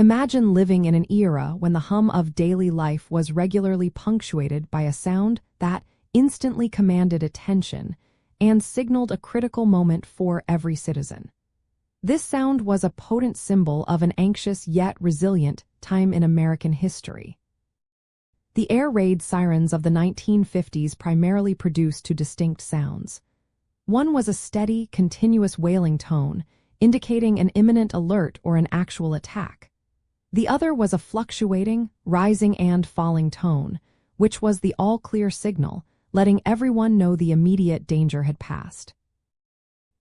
Imagine living in an era when the hum of daily life was regularly punctuated by a sound that instantly commanded attention and signaled a critical moment for every citizen. This sound was a potent symbol of an anxious yet resilient time in American history. The air raid sirens of the 1950s primarily produced two distinct sounds. One was a steady, continuous wailing tone, indicating an imminent alert or an actual attack. The other was a fluctuating, rising and falling tone, which was the all-clear signal, letting everyone know the immediate danger had passed.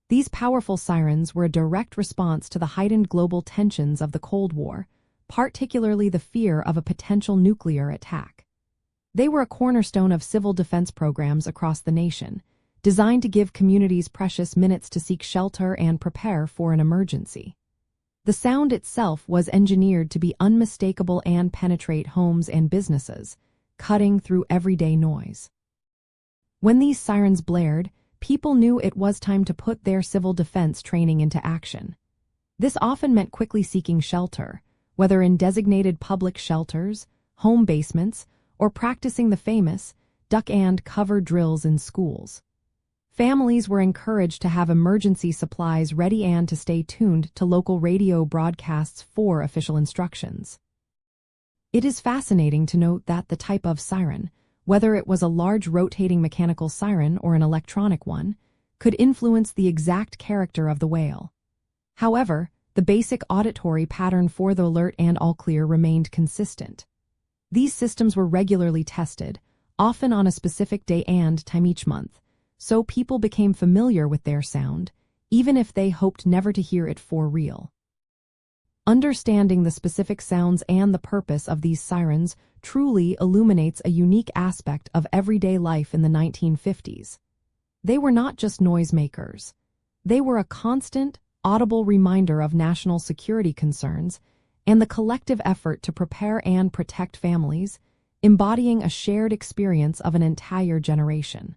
These powerful sirens were a direct response to the heightened global tensions of the Cold War, particularly the fear of a potential nuclear attack. They were a cornerstone of civil defense programs across the nation, designed to give communities precious minutes to seek shelter and prepare for an emergency. The sound itself was engineered to be unmistakable and penetrate homes and businesses, cutting through everyday noise. When these sirens blared, people knew it was time to put their civil defense training into action. This often meant quickly seeking shelter, whether in designated public shelters, home basements, or practicing the famous duck and cover drills in schools. Families were encouraged to have emergency supplies ready and to stay tuned to local radio broadcasts for official instructions. It is fascinating to note that the type of siren, whether it was a large rotating mechanical siren or an electronic one, could influence the exact character of the wail. However, the basic auditory pattern for the alert and all clear remained consistent. These systems were regularly tested, often on a specific day and time each month, so people became familiar with their sound, even if they hoped never to hear it for real. Understanding the specific sounds and the purpose of these sirens truly illuminates a unique aspect of everyday life in the 1950s. They were not just noisemakers. They were a constant, audible reminder of national security concerns and the collective effort to prepare and protect families, embodying a shared experience of an entire generation.